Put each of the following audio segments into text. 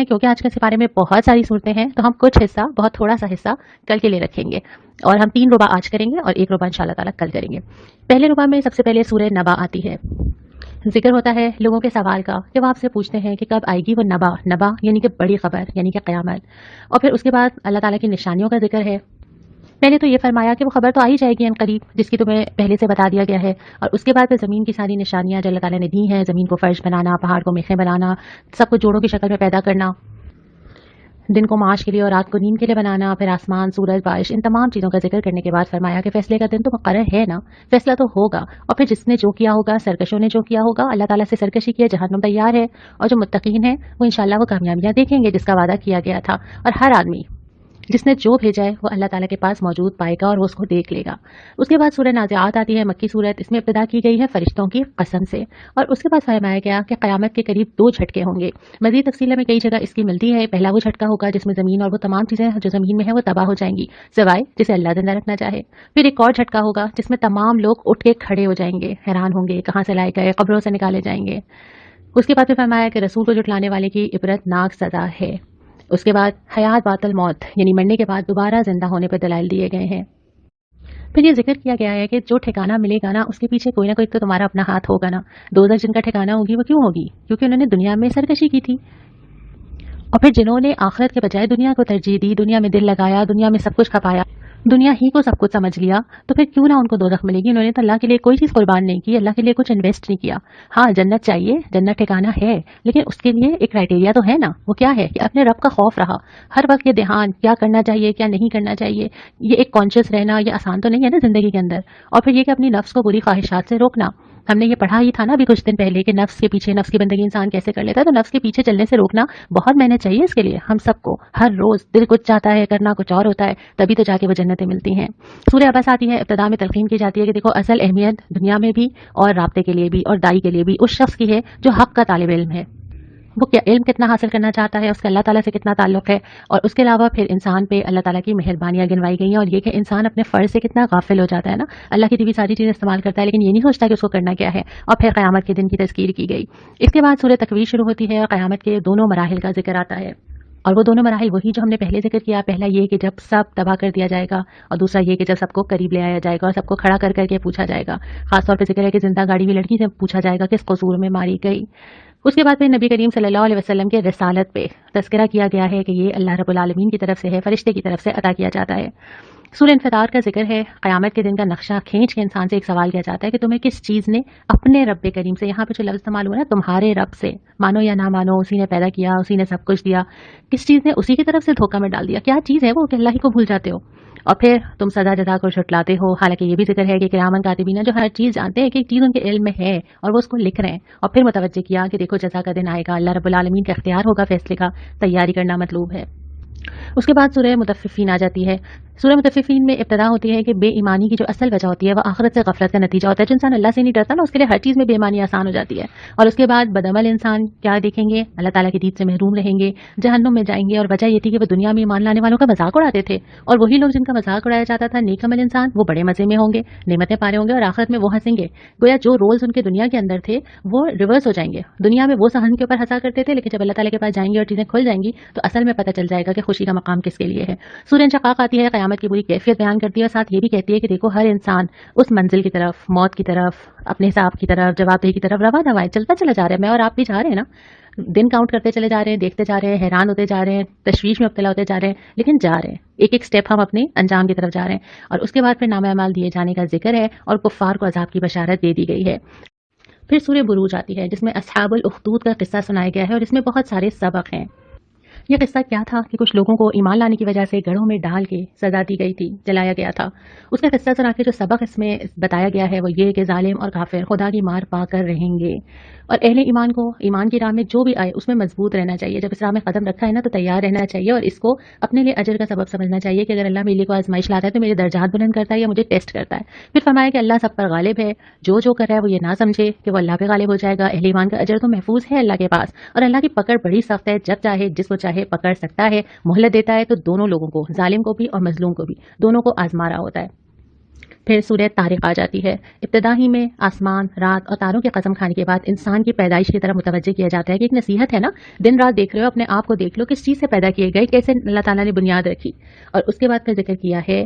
क्योंकि आज के सिपारे में बहुत सारी सूरतें हैं तो हम कुछ हिस्सा, बहुत थोड़ा सा हिस्सा कल के लिए रखेंगे और हम 3 रुबा आज करेंगे और 1 रुबा इंशाल्लाह ताला कल करेंगे। पहले रुबा में सबसे पहले सूरह नबा आती है। जिक्र होता है लोगों के सवाल का कि वो आपसे पूछते हैं कि कब आएगी वो नबा। नबा यानी कि बड़ी खबर, यानी कि क़यामत। और फिर उसके बाद अल्लाह ताला की निशानियों का जिक्र है। पहले तो ये फरमाया कि वो खबर तो आ ही जाएगी अनकरीब, जिसकी तुम्हें पहले से बता दिया गया है। और उसके बाद फिर ज़मीन की सारी निशानियां जो अल्लाह ताला ने दी हैं, ज़मीन को फर्श बनाना, पहाड़ को मेखें बनाना, सब कुछ जोड़ों की शक्ल में पैदा करना, दिन को माश के लिए और रात को नींद के लिए बनाना, फिर आसमान, सूरज, बारिश, इन तमाम चीज़ों का जिक्र करने के बाद फरमाया कि फैसले का दिन तो मुकर्रर है ना, फैसला तो होगा। और फिर जिसने जो किया होगा, सरकशों ने जो किया होगा, अल्लाह ताला से सरकशी की है, जहन्नुम तैयार है। और जो मुत्तकीन है वो इंशाल्लाह वो कामयाबियां देखेंगे जिसका वादा किया गया था। और हर आदमी जिसने जो भेजा है वो अल्लाह ताला के पास मौजूद पाएगा और वो उसको देख लेगा। उसके बाद सूरह नाज़िआत आती है, मक्की सूरत। इसमें इब्तिदा की गई है फरिश्तों की कसम से। और उसके बाद फरमाया गया कि क़यामत के करीब 2 झटके होंगे। मज़ीद तफसील में कई जगह इसकी मिलती है। पहला वो झटका होगा जिसमें ज़मीन और वो तमाम चीज़ें जो ज़मीन में है वो तबाह हो जाएंगी, सिवाय जिसे अल्लाह जिंदा रखना चाहे। फिर एक और झटका होगा जिसमें तमाम लोग उठ के खड़े हो जाएंगे, हैरान होंगे कहाँ से लाए गए, कब्रों से निकाले जाएंगे। उसके बाद फिर फरमाया कि रसूल को जुटलाने वाले की इबरतनाक सज़ा है। उसके बाद हयात बातल मौत, यानी मरने के बाद दोबारा जिंदा होने पर दलाइल दिए गए हैं। फिर ये जिक्र किया गया है कि जो ठिकाना मिलेगा ना उसके पीछे कोई ना कोई तो तुम्हारा अपना हाथ होगा ना। दोज़ख जिनका ठिकाना होगी वो क्यों होगी? क्योंकि उन्होंने दुनिया में सरकशी की थी। और फिर जिन्होंने आखिरत के बजाय दुनिया को तरजीह दी, दुनिया में दिल लगाया, दुनिया में सब कुछ खपाया, दुनिया ही को सब कुछ समझ लिया, तो फिर क्यों ना उनको दोज़ख मिलेगी। उन्होंने तो अल्लाह के लिए कोई चीज़ कुर्बान नहीं की, अल्लाह के लिए कुछ इन्वेस्ट नहीं किया। हाँ, जन्नत चाहिए, जन्नत ठिकाना है, लेकिन उसके लिए एक क्राइटेरिया तो है ना। वो क्या है कि अपने रब का खौफ रहा, हर वक्त ये ध्यान, क्या करना चाहिए क्या नहीं करना चाहिए, ये एक कॉन्शियस रहना, ये आसान तो नहीं है ना जिंदगी के अंदर। और फिर ये कि अपनी नफ्स को बुरी ख्वाहिशात से रोकना। हमने ये पढ़ा ही था ना अभी कुछ दिन पहले कि नफ्स के पीछे, नफ्स की बंदगी इंसान कैसे कर लेता है। तो नफ्स के पीछे चलने से रोकना बहुत मेहनत चाहिए इसके लिए हम सबको। हर रोज दिल कुछ चाहता है, करना कुछ और होता है, तभी तो जाके वो जन्नतें मिलती हैं। सूरह अबस आती है, इब्तिदा में तलकीन की जाती है कि देखो असल अहमियत दुनिया में भी और राब्ते के लिए भी और दाई के लिए भी उस शख्स की है जो हक का तालिब इल्म है। वो क्या इल्म कितना हासिल करना चाहता है, उसका अल्लाह ताला से कितना ताल्लुक है। और उसके अलावा फिर इंसान पे अल्लाह ताला की मेहरबानियां गिनवाई गई हैं। और ये कि इंसान अपने फ़र्ज से कितना गाफिल हो जाता है ना, अल्लाह की दी हुई सारी चीज़ें इस्तेमाल करता है लेकिन ये नहीं सोचता कि उसको करना क्या है। और फिर क़यामत के दिन की तज़कीर की गई। इसके बाद सूरह तकवीर शुरू होती है और क़यामत के दोनों मराहिल का जिक्र आता है। और वो दोनों मराहिल वही जो हमने पहले जिक्र किया। पहला ये कि जब सब तबाह कर दिया जाएगा, और दूसरा ये कि जब सबको करीब ले आया जाएगा और सबको खड़ा कर करके पूछा जाएगा। खासतौर पर जिक्र है कि जिंदा गाड़ी हुई लड़की से पूछा जाएगा किस कसूर में मारी गई। उसके बाद फिर नबी करीम सल्लल्लाहु अलैहि वसल्लम के रिसालत पे तज़किरा किया गया है कि ये अल्लाह रब्बुल आलमीन की तरफ से है, फरिश्ते की तरफ से अता किया जाता है। सूरह इन्फितार का जिक्र है। क़यामत के दिन का नक्शा खींच के इंसान से एक सवाल किया जाता है कि तुम्हें किस चीज़ ने अपने रब करीम से, यहाँ पे जो लफ्ज़ इस्तेमाल हुआ है तुम्हारे रब से, मानो या ना मानो उसी ने पैदा किया, उसी ने सब कुछ दिया, किस चीज़ ने उसी की तरफ से धोखा में डाल दिया। क्या चीज़ है वो कि अल्लाह ही को भूल जाते हो और फिर तुम सजा जजा को छुटलाते हो। हालांकि ये भी जिक्र है कि किरामन कातिबीन जो हर चीज़ जानते हैं कि एक चीज़ उनके इल्म में है और वो उसको लिख रहे हैं। और फिर मुतवज्जे किया कि देखो जजा का दिन आएगा, अल्लाह रब्बुल आलमीन का इख्तियार होगा, फैसले का तैयारी करना मतलूब है। उसके बाद सूरह मुतफ़्फ़िफ़ीन आ जाती है। सूरह मुतफ़्फ़िफ़ीन में इब्तिदा होती है कि बेईमानी की जो असल वजह होती है वह आखिरत से गफलत का नतीजा होता है। जो इंसान अल्लाह से नहीं डरता ना उसके लिए हर चीज़ में बेईमानी आसान हो जाती है। और उसके बाद बदअमल इंसान क्या देखेंगे, अल्लाह ताला की दीद से महरूम रहेंगे, जहन्नुम में जाएंगे। और वजह ये थी कि वो दुनिया में ईमान लाने वालों का मजाक उड़ाते थे और वही लोग जिनका मजाक उड़ाया जाता था, नेक अमल इंसान, वो बड़े मजे में होंगे, नेमतें पा रहे होंगे और आखिरत में वो हंसेंगे। गोया जो रोल्स उनके दुनिया के अंदर थे वो रिवर्स हो जाएंगे। दुनिया में वो सहन के ऊपर हंसा करते थे, लेकिन जब अल्लाह ताला के पास जाएंगे और चीज़ें खुल जाएंगी तो असल में पता चल जाएगा कि खुशी का मकाम किसके लिए है। सूरह इंशिकाक आती है, क़यामत की पूरी कैफियत बयान करती है और साथ ये भी कहती है कि देखो हर इंसान उस मंजिल की तरफ, मौत की तरफ, अपने हिसाब की तरफ, जवाबदेही की तरफ रवा दवा चलता चला जा रहा है। मैं और आप भी जा रहे हैं ना, दिन काउंट करते चले जा रहे हैं, देखते जा रहे हैं, हैरान होते जा रहे हैं, तशवीश में मुब्तला होते जा रहे हैं, लेकिन जा रहे हैं, एक एक स्टेप हम अपने अंजाम की तरफ जा रहे हैं। और उसके बाद फिर नामा अमाल दिए जाने का जिक्र है और कुफ्फार को अजाब की बशारत दे दी गई है। फिर सूरह बुरूज आती है जिसमें अस्हाबुल उख्दूद का किस्सा सुनाया गया है और इसमें बहुत सारे सबक हैं। यह किस्सा क्या था कि कुछ लोगों को ईमान लाने की वजह से गढ़ों में डाल के सजा दी गई थी, जलाया गया था। उसका किस्सा सुना के जो सबक इसमें बताया गया है वो ये कि जालिम और काफिर खुदा की मार पाकर रहेंगे और अहले ईमान को ईमान की राह में जो भी आए उसमें मजबूत रहना चाहिए। जब इस राह में कदम रखा है ना तो तैयार रहना चाहिए और इसको अपने लिए अजर का सबब समझना चाहिए कि अगर अल्लाह मेरे को आजमाइश लाता है तो मेरे दर्जात बुलंद करता है या मुझे टेस्ट करता है। फिर फरमाया कि अल्लाह सब पर गालिब है, जो जो कर रहा है वो ये ना समझे कि वो अल्लाह पे गालिब हो जाएगा। अहले ईमान का अजर तो महफूज है अल्लाह के पास और अल्लाह की पकड़ बड़ी सख्त है, जब चाहे जिसको चाहे पकड़ सकता है, मोहलत देता है। तो दोनों लोगों को, जालिम को भी और मजलूम को भी, दोनों को आजमा रहा होता है। پھر سورہ طارق آ جاتی ہے. ابتدا ہی میں آسمان، رات اور تاروں کی قسم کھانے کے بعد انسان کی پیدائش کی طرف متوجہ کیا جاتا ہے کہ ایک نصیحت ہے نا، دن رات دیکھ رہے ہو، اپنے آپ کو دیکھ لو کس چیز سے پیدا کیے گئے، کیسے اللہ تعالیٰ نے بنیاد رکھی. اور اس کے بعد پھر ذکر کیا ہے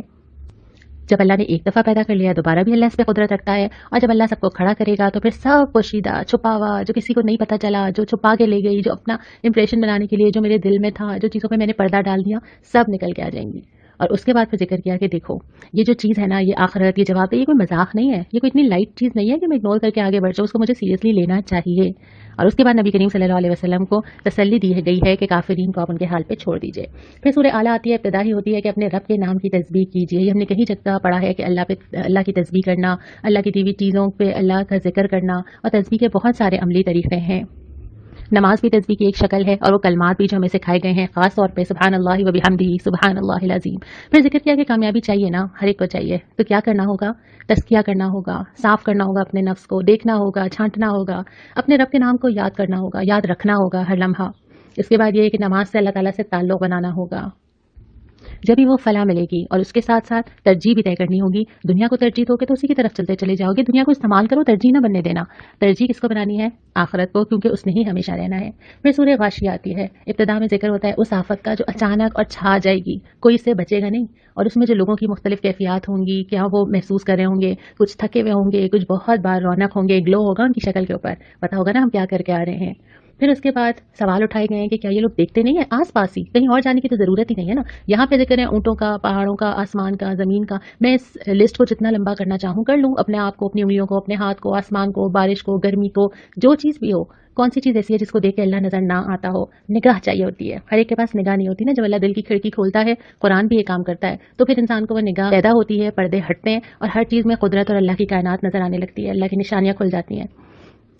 جب اللہ نے ایک دفعہ پیدا کر لیا دوبارہ بھی اللہ اس پہ قدرت رکھتا ہے، اور جب اللہ سب کو کھڑا کرے گا تو پھر سب پوشیدہ چھپا ہوا جو کسی کو نہیں پتہ چلا، جو چھپا کے لے گئی، جو اپنا امپریشن بنانے کے لیے جو میرے دل میں تھا، جو چیزوں پہ میں نے پردہ ڈال دیا، سب نکل کے آ جائیں گی. اور اس کے بعد پھر ذکر کیا کہ دیکھو یہ جو چیز ہے نا، یہ آخرت، یہ جواب ہے، یہ کوئی مذاق نہیں ہے، یہ کوئی اتنی لائٹ چیز نہیں ہے کہ میں اگنور کر کے آگے بڑھ جاؤں، اس کو مجھے سیریسلی لینا چاہیے. اور اس کے بعد نبی کریم صلی اللہ علیہ وسلم کو تسلی دی گئی ہے کہ کافرین کو آپ ان کے حال پہ چھوڑ دیجیے. پھر سورہ اعلیٰ آتی ہے، ابتدا ہی ہوتی ہے کہ اپنے رب کے نام کی تسبیح کیجیے. یہ ہم نے کہیں جگہ پڑھا ہے کہ اللہ کی تسبیح کرنا، اللہ کی دی ہوئی چیزوں پہ اللہ کا ذکر کرنا، اور تسبیح کے بہت سارے عملی طریقے ہیں. نماز بھی تسبیح کی ایک شکل ہے، اور وہ کلمات بھی جو ہمیں سکھائے گئے ہیں، خاص طور پہ سبحان اللہ و بحمدہ، سبحان اللہ العظیم. پھر ذکر کیا کہ کامیابی چاہیے نا، ہر ایک کو چاہیے، تو کیا کرنا ہوگا؟ تزکیہ کرنا ہوگا، صاف کرنا ہوگا اپنے نفس کو، دیکھنا ہوگا، چھانٹنا ہوگا، اپنے رب کے نام کو یاد کرنا ہوگا، یاد رکھنا ہوگا ہر لمحہ. اس کے بعد یہ ہے کہ نماز سے اللہ تعالیٰ سے تعلق بنانا ہوگا، جب بھی وہ فلاح ملے گی. اور اس کے ساتھ ساتھ ترجیح بھی طے کرنی ہوگی. دنیا کو ترجیح دو گے تو اسی کی طرف چلتے چلے جاؤ گے. دنیا کو استعمال کرو، ترجیح نہ بننے دینا. ترجیح کس کو بنانی ہے؟ آخرت کو، کیونکہ اس نے ہی ہمیشہ رہنا ہے. پھر سورہ غاشیہ آتی ہے، ابتدا میں ذکر ہوتا ہے اس آفت کا جو اچانک اور چھا جائے گی، کوئی اس سے بچے گا نہیں. اور اس میں جو لوگوں کی مختلف کیفیات ہوں گی، کیا وہ محسوس کر رہے ہوں گے، کچھ تھکے ہوئے ہوں گے، کچھ بہت بار رونق ہوں گے، گلو ہوگا ان کی شکل کے اوپر، پتا ہوگا نا ہم کیا کر کے آ رہے ہیں. پھر اس کے بعد سوال اٹھائے گئے ہیں کہ کیا یہ لوگ دیکھتے نہیں ہیں آس پاس ہی، کہیں اور جانے کی تو ضرورت ہی نہیں ہے نا. یہاں پہ ذکر ہے اونٹوں کا، پہاڑوں کا، آسمان کا، زمین کا. میں اس لسٹ کو جتنا لمبا کرنا چاہوں کر لوں، اپنے آپ کو، اپنی انگلیوں کو، اپنے ہاتھ کو، آسمان کو، بارش کو، گرمی کو، جو چیز بھی ہو. کون سی چیز ایسی ہے جس کو دیکھ کے اللہ نظر نہ آتا ہو؟ نگاہ چاہیے ہوتی ہے. ہر ایک کے پاس نگاہ نہیں ہوتی نا. جب اللہ دل کی کھڑکی کھولتا ہے، قرآن بھی یہ کام کرتا ہے، تو پھر انسان کو وہ نگاہ پیدا ہوتی ہے، پردے ہٹتے ہیں، اور ہر چیز میں قدرت اور اللہ کی کائنات نظر آنے لگتی ہے، اللہ کی نشانیاں کھل جاتی ہیں.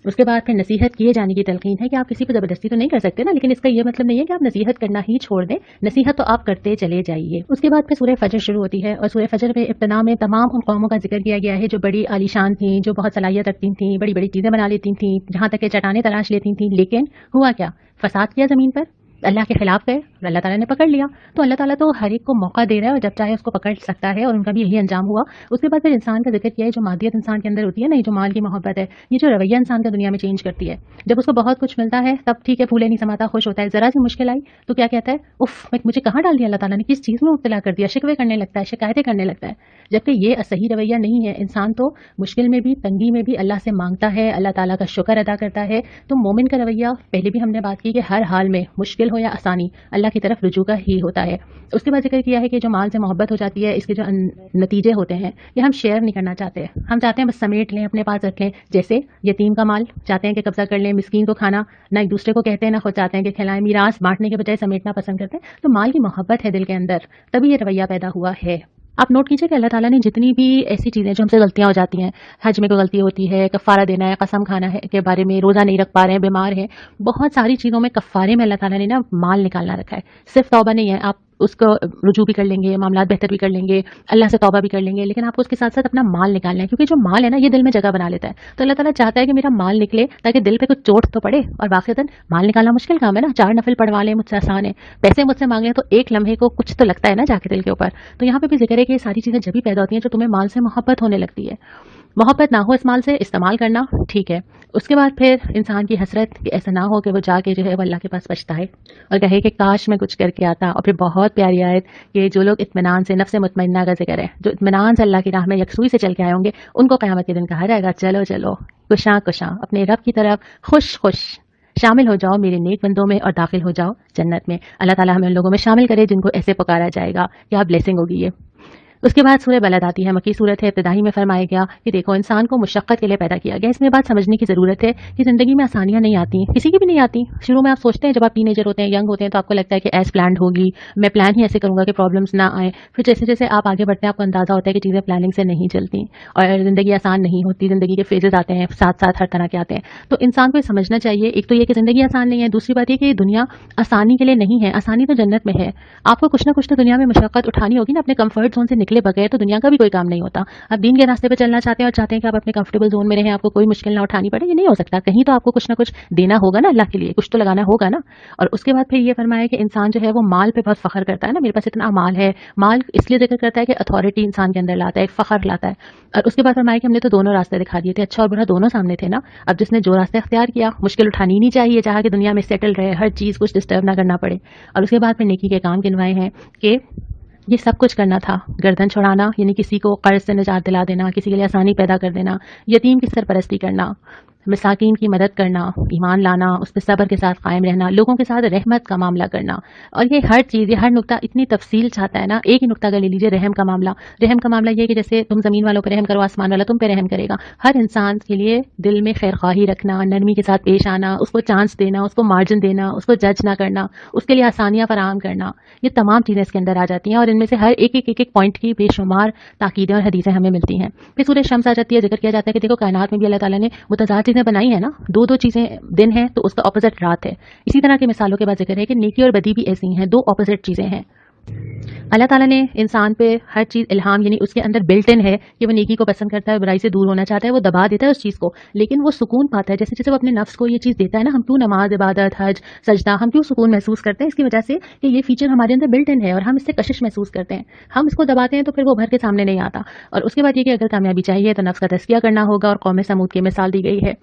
اس کے بعد پھر نصیحت کیے جانے کی تلقین ہے کہ آپ کسی کو زبردستی تو نہیں کر سکتے نا، لیکن اس کا یہ مطلب نہیں ہے کہ آپ نصیحت کرنا ہی چھوڑ دیں، نصیحت تو آپ کرتے چلے جائیے. اس کے بعد پھر سورہ فجر شروع ہوتی ہے، اور سورہ فجر میں ابتدا میں تمام ان قوموں کا ذکر کیا گیا ہے جو بڑی عالیشان تھیں، جو بہت صلاحیت رکھتی تھیں، بڑی بڑی چیزیں بنا لیتی تھیں، جہاں تک کہ چٹانیں تلاش لیتی تھیں. لیکن ہوا کیا؟ فساد کیا زمین پر، اللہ کے خلاف گئے، اور اللہ تعالیٰ نے پکڑ لیا. تو اللہ تعالیٰ تو ہر ایک کو موقع دے رہا ہے، اور جب چاہے اس کو پکڑ سکتا ہے، اور ان کا بھی یہی انجام ہوا. اس کے بعد پھر انسان کا ذکر کیا ہے، جو مادیت انسان کے اندر ہوتی ہے نا، یہ جو مال کی محبت ہے، یہ جو رویہ انسان کا دنیا میں چینج کرتی ہے. جب اس کو بہت کچھ ملتا ہے تب ٹھیک ہے، پھولے نہیں سماتا، خوش ہوتا ہے. ذرا سی مشکل آئی تو کیا کہتا ہے؟ اف، مجھے کہاں ڈال دیا اللہ تعالیٰ نے، کس چیز میں مبتلا کر دیا، شکوے کرنے لگتا ہے، شکایتیں کرنے لگتا ہے. جبکہ یہ صحیح رویہ نہیں ہے. انسان تو مشکل میں بھی، تنگی میں بھی اللہ سے مانگتا ہے، اللہ تعالیٰ کا شکر ادا کرتا ہے. تو مومن کا رویہ، پہلے بھی ہم نے بات کی کہ ہر حال میں، مشکل ہو یا آسانی، اللہ کی طرف رجوع کا ہی ہوتا ہے. اس کے بعد ذکر کیا ہے کہ جو مال سے محبت ہو جاتی ہے، اس کے جو نتیجے ہوتے ہیں، یہ ہم شیئر نہیں کرنا چاہتے. ہم چاہتے ہیں بس سمیٹ لیں، اپنے پاس رکھ لیں. جیسے یتیم کا مال چاہتے ہیں کہ قبضہ کر لیں، مسکین کو کھانا نہ ایک دوسرے کو کہتے ہیں، نہ خود چاہتے ہیں کہ کھلائیں. میراث بانٹنے کے بجائے سمیٹنا پسند کرتے ہیں. تو مال کی محبت ہے دل کے اندر، تبھی یہ رویہ پیدا ہوا ہے. آپ نوٹ کیجئے کہ اللہ تعالیٰ نے جتنی بھی ایسی چیزیں جو ہم سے غلطیاں ہو جاتی ہیں، حج میں کوئی غلطی ہوتی ہے، کفارہ دینا ہے، قسم کھانا ہے کے بارے میں، روزہ نہیں رکھ پا رہے ہیں، بیمار ہیں، بہت ساری چیزوں میں کفارے میں اللہ تعالیٰ نے نا مال نکالنا رکھا ہے. صرف توبہ نہیں ہے، آپ اس کو رجوع بھی کر لیں گے، معاملات بہتر بھی کر لیں گے، اللہ سے توبہ بھی کر لیں گے، لیکن آپ کو اس کے ساتھ ساتھ اپنا مال نکالنا ہے. کیونکہ جو مال ہے نا، یہ دل میں جگہ بنا لیتا ہے. تو اللہ تعالیٰ چاہتا ہے کہ میرا مال نکلے تاکہ دل پہ کچھ چوٹ تو پڑے. اور واقعتاً مال نکالنا مشکل کام ہے نا. 4 نفل پڑھوا لیں مجھ سے آسان ہے، پیسے مجھ سے مانگ لیں تو ایک لمحے کو کچھ تو لگتا ہے نا جا کے دل کے اوپر. تو یہاں پہ بھی ذکر ہے کہ یہ ساری چیزیں جبھی پیدا ہوتی ہیں جو تمہیں مال سے محبت ہونے لگتی ہے. محبت نہ ہو اس مال سے، استعمال کرنا ٹھیک ہے. اس کے بعد پھر انسان کی حسرت کہ ایسا نہ ہو کہ وہ جا کے جو ہے وہ اللہ کے پاس پچھتائے اور کہے کہ کاش میں کچھ کر کے آتا. اور پھر بہت پیاری آیت کہ جو لوگ اطمینان سے، نفس مطمئنہ کا ذکر ہے، جو اطمینان سے اللہ کی راہ میں یکسوئی سے چل کے آئے ہوں گے، ان کو قیامت کے دن کہا جائے گا چلو چلو کشاں کشاں اپنے رب کی طرف خوش خوش شامل ہو جاؤ میرے نیک بندوں میں، اور داخل ہو جاؤ جنت میں. اللہ تعالیٰ ہمیں ان لوگوں میں شامل کرے جن کو ایسے پکارا جائے گا. کیا بلیسنگ ہوگی یہ. اس کے بعد سورہ بلد آتی ہے، مکی صورت ہے. ابتدائی میں فرمایا گیا کہ دیکھو انسان کو مشقت کے لیے پیدا کیا گیا. اس میں بات سمجھنے کی ضرورت ہے کہ زندگی میں آسانیاں نہیں آتی، کسی کی بھی نہیں آتی. شروع میں آپ سوچتے ہیں جب آپ ٹین ایجر ہوتے ہیں، ینگ ہوتے ہیں، تو آپ کو لگتا ہے کہ ایز پلانڈ ہوگی، میں پلان ہی ایسے کروں گا کہ پرابلمس نہ آئیں. پھر جیسے جیسے آپ آگے بڑھتے ہیں آپ کو اندازہ ہوتا ہے کہ چیزیں پلاننگ سے نہیں چلتی اور زندگی آسان نہیں ہوتی. زندگی کے فیزز آتے ہیں ساتھ ساتھ، ہر طرح کے آتے ہیں. تو انسان کو یہ سمجھنا چاہیے، ایک تو یہ کہ زندگی آسان نہیں ہے، دوسری بات یہ کہ یہ دنیا آسانی کے لیے نہیں ہے. آسانی تو جنت میں ہے. آپ کو کچھ نہ کچھ تو دنیا میں مشقت اٹھانی ہوگی نا، اپنے کمفرٹ زون سے نکلے निकले बगैर तो दुनिया का भी कोई काम नहीं होता। आप दीन के रास्ते पे चलना चाहते हैं और चाहते हैं कि आप अपने कंफर्टेबल जोन में रहें, आपको कोई मुश्किल ना उठानी पड़े, ये नहीं हो सकता। कहीं तो आपको कुछ ना कुछ देना होगा ना अल्लाह के लिए, कुछ तो लगाना होगा ना। और उसके बाद फिर ये फरमाया कि इंसान जो है वो माल पे बहुत फख्र करता है ना, मेरे पास इतना माल है। माल इसलिए जिक्र करता है कि अथॉरिटी इंसान के अंदर लाता है, एक फख्र लाता है। और उसके बाद फरमाया कि हमने तो दोनों रास्ते दिखा दिए थे, अच्छा और बुरा दोनों सामने थे ना। अब जिसने जो रास्ता इख्तियार किया, मुश्किल उठानी ही नहीं चाहिए, चाहा कि दुनिया में सेटल रहे, हर चीज़ कुछ डिस्टर्ब ना करना पड़े। और उसके बाद फिर नेकी के काम गिनवाए हैं कि ये सब कुछ करना था। गर्दन छुड़ाना यानी किसी को कर्ज से निजात दिला देना, किसी के लिए आसानी पैदा कर देना, यतीम की सरपरस्ती करना, मिसाकीन की मदद करना, ईमान लाना, उस पर सब्र के साथ कायम रहना, लोगों के साथ रहमत का मामला करना। और ये हर चीज़, ये हर नुक्ता इतनी तफसील चाहता है ना। एक ही नुक्ता अगर ले लीजिए, रहम का मामला। रहम का मामला ये है कि जैसे तुम ज़मीन वालों पर रहम करो, आसमान वाला तुम पे रहम करेगा। हर इंसान के लिए दिल में खैर ख्वाही रखना, नरमी के साथ पेश आना, उसको चांस देना, उसको मार्जिन देना, उसको जज ना करना, उसके लिए आसानियाँ फराहम करना, ये तमाम चीज़ें इसके अंदर आ जाती हैं। और इनमें से हर एक पॉइंट की बेशुमार ताकीदें और हदीसें हमें मिलती हैं। फिर सूरह शम्स आ जाती है, जिक्र किया जाता है कि देखो कायनात में भी अल्लाह ताला ने मुतज़ाद चीज़ें बनाई है ना। दो चीज़ें दिन है तो उसका ऑपोजिट रात है। इसी तरह की मिसालों के बाद जिक्र है कि नेकी और बदी भी ऐसी हैं, दो ऑपोजिट चीज़ें हैं। अल्लाह ताला ने इंसान पे हर चीज़ इल्हाम यानी उसके अंदर बिल्ट इन है कि वो नेकी को पसंद करता है, बुराई से दूर होना चाहता है, वो दबा देता है उस चीज़ को, लेकिन वो सुकून पाता है। जैसे जैसे वो अपने नफ्स को ये चीज़ देता है ना, हम क्यों नमाज, इबादत, हज, सजदा, हम क्यों सुकून महसूस करते हैं? इसकी वजह से कि ये फीचर हमारे अंदर बिल्ट इन है और हम इससे कशिश महसूस करते हैं। हम इसको दबाते हैं तो फिर वो भर के सामने नहीं आता। और उसके बाद ये कि अगर कामयाबी चाहिए तो नफ्स का तज़किया करना होगा, और कौम समूद की मिसाल दी गई है।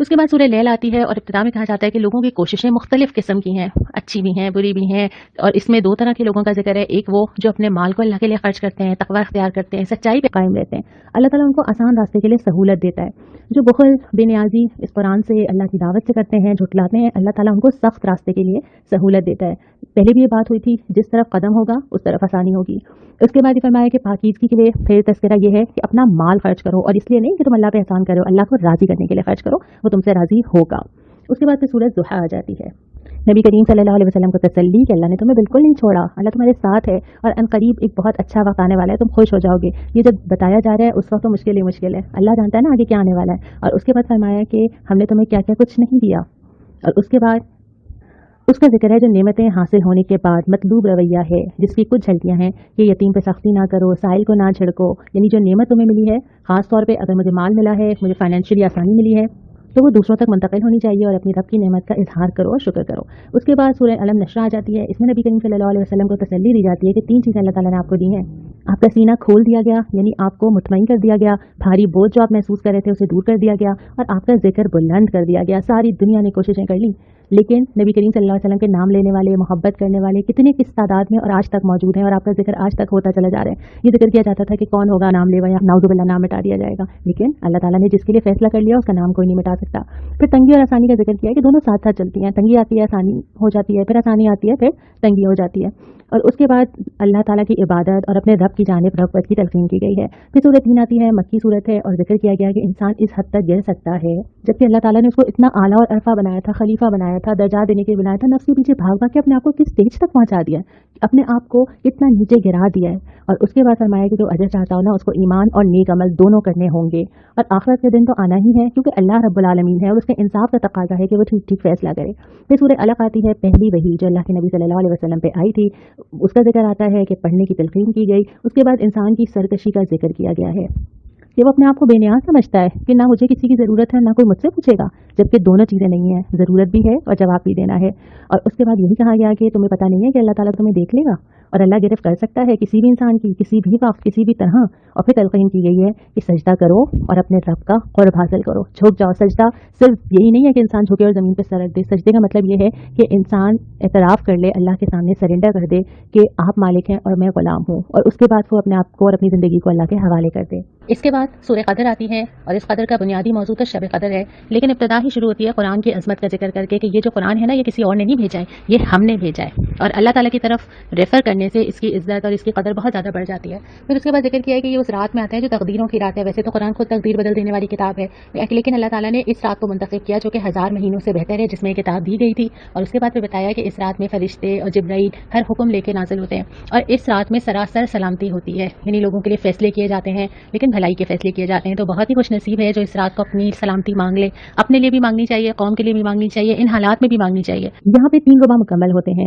उसके बाद सूरह लैल आती है और इब्तिदा में कहा जाता है कि लोगों की कोशिशें मुख्तलिफ किस्म की हैं, अच्छी भी हैं, बुरी भी हैं। और इसमें दो तरह के लोगों का जिक्र है। एक वो जो अपने माल को अल्लाह के लिए खर्च करते हैं, तकवा इख्तियार करते हैं, सच्चाई पे कायम रहते हैं, अल्लाह ताला उनको आसान रास्ते के लिए सहूलत देता है। जो बुखल, बेनियाजी इस कुरान से, अल्लाह की दावत से करते हैं, झुटलाते हैं, अल्लाह ताला उनको सख्त रास्ते के लिए सहूलत देता है। पहले भी ये बात हुई थी, जिस तरफ कदम होगा उस तरफ आसानी होगी। उसके बाद ये फरमाया कि पाकीज़गी के लिए फिर तज़किरा ये है कि अपना माल खर्च करो, और इसलिए नहीं कि तुम अल्लाह पे एहसान करो, अल्लाह को राज़ी करने के लिए खर्च करो, वो तुमसे राज़ी होगा। उसके बाद फिर सूरह ज़ुहा आ जाती है। नबी करीम सल्लल्लाहु अलैहि वसल्लम को तसल्ली कि अल्लाह ने तुम्हें बिल्कुल नहीं छोड़ा, अल्लाह तुम्हारे साथ है, और अनकरीब एक बहुत अच्छा वक्त आने वाला है, तुम खुश हो जाओगे। ये जब बताया जा रहा है उस वक्त तो मुश्किल ही मुश्किल है, अल्लाह जानता है ना आगे क्या आने वाला है। और उसके बाद फरमाया कि हमने तुम्हें क्या क्या कुछ नहीं दिया। और उसके बाद उसका जिक्र है जो नेमतें हासिल होने के बाद मतलूब रवैया है, जिसकी कुछ झलकियाँ हैं कि यतीम पे सख्ती ना करो, साइल को ना छिड़को। यानी जो नेमत तुम्हें मिली है, ख़ास तौर पे अगर मुझे माल मिला है, मुझे फाइनेंशियली आसानी मिली है, तो वो दूसरों तक मुंतकिल होनी चाहिए, और अपनी रब की नेमत का इजहार करो और शुक्र करो। उसके बाद सूरह अलम नशरा आ जाती है। इसमें नबी करीम सल्लल्लाहु अलैहि वसल्लम को तसल्ली दी जाती है कि 3 चीज़ें अल्लाह ताला ने आपको दी हैं। आपका सीना खोल दिया गया, यानी आपको मुतमईन कर दिया गया, भारी बोझ जो आप महसूस कर रहे थे उसे दूर कर दिया गया, और आपका जिक्र बुलंद कर दिया गया। सारी दुनिया ने कोशिशें कर ली, लेकिन नबी करीम सल्लल्लाहु अलैहि वसल्लम के नाम लेने वाले, मोहब्बत करने वाले कितने किस तादाद में और आज तक मौजूद हैं, और आपका जिक्र आज तक होता चला जा रहा है। ये जिक्र किया जाता था कि कौन होगा नाम लेवा, या नाउज़ुबिल्लाह नाम मिटा दिया जाएगा, लेकिन अल्लाह ताला ने जिसके लिए फैसला कर लिया उसका नाम कोई नहीं मिटा सकता। फिर तंगी और आसानी का जिक्र किया कि दोनों साथ साथ चलती हैं, तंगी आती है आसानी हो जाती है, फिर आसानी आती है फिर तंगी हो जाती है। और उसके बाद अल्लाह ताला की इबादत और अपने रब की जानिब रग़बत की तलक़ीन की गई है। फिर सूरह 3 आती है, मक्की सूरत है, और जिक्र किया गया कि इंसान इस हद तक गिर सकता है, जबकि अल्लाह ताला ने उसको इतना आला और अरफा बनाया था, खलीफा बनाया था, दर्जा देने के लिए बनाया था, नफ्स के पीछे भाग भाग के अपने आप को किस स्टेज तक पहुंचा दिया, अपने आप को कितना नीचे गिरा दिया है। और उसके बाद फरमाया कि जो अजर चाहता हो ना, उसको ईमान और नेक अमल दोनों करने होंगे, और आखिरत के दिन तो आना ही है, क्योंकि अल्लाह रब्बुल आलमीन है और उसके इंसाफ का तकाजा है कि वो ठीक ठीक फैसला करे। फिर सूरह अलक आती है, पहली वही जो अल्लाह के नबी सल्लल्लाहु अलैहि वसल्लम पे आई थी, उसका जिक्र आता है कि पढ़ने की तलक़ीन की गई। उसके बाद इंसान की सरकशी का जिक्र किया गया है कि वो अपने आप को बेनियाज समझता है कि ना मुझे किसी की ज़रूरत है, ना कोई मुझसे पूछेगा, जबकि दोनों चीज़ें नहीं है, ज़रूरत भी है और जवाब भी देना है। और उसके बाद यही कहा गया कि तुम्हें पता नहीं है कि अल्लाह ताला तुम्हें देख लेगा, और अल्लाह गिरफ्त कर सकता है किसी भी इंसान की, किसी भी वक्त, किसी भी तरह। और फिर तलक़ीन की गई है कि सजदा करो और अपने रब का क़ुर्ब हासिल करो, झुक जाओ। सजदा सिर्फ यही नहीं है कि इंसान झुके और ज़मीन पर सर रख दे, सजदे का मतलब ये है कि इंसान एतराफ़ कर ले, अल्लाह के सामने सरेंडर कर दे कि आप मालिक हैं और मैं ग़ुलाम हूँ, और उसके बाद वो अपने आप को और अपनी ज़िंदगी को अल्लाह के हवाले कर दे। इसके बाद सूरह क़दर आती है, और इस क़दर का बुनियादी मौजू तो शब क़दर है, लेकिन इब्तिदा ही शुरू होती है कुरान की अज़मत का जिक्र करके कि ये जो कुरान है ना, ये किसी और ने नहीं भेजा है, ये हमने भेजा है। और अल्लाह ताला की तरफ रेफ़र करने से इसकी इज़्ज़त और इसकी क़दर बहुत ज़्यादा बढ़ जाती है। फिर उसके बाद जिक्र किया है कि ये उस रात में आता है जो तकदीरों की रात है। वैसे तो कुरान खुद तकदीर बदल देने वाली किताब है, लेकिन अल्लाह ताला ने इस रात को मुंतखब किया जो कि 1000 महीनों से बेहतर है, जिसमें किताब दी गई थी। और उसके बाद फिर बताया कि इस रात में फरिश्ते और जिब्राइल हर हुक्म लेके नाजिल होते हैं, और इस रात में सरासर सलामती होती है, यानी लोगों के लिए फैसले किए जाते हैं, लेकिन भलाई के फैसले किए जाते हैं। तो बहुत ही खुश नसीब है जो इस रात को अपनी सलामती मांग ले, अपने लिए भी मांगनी चाहिए, कौम के लिए भी मांगनी चाहिए, इन हालात में भी मांगनी चाहिए। यहाँ पे 3 रुबा मुकम्मल होते हैं।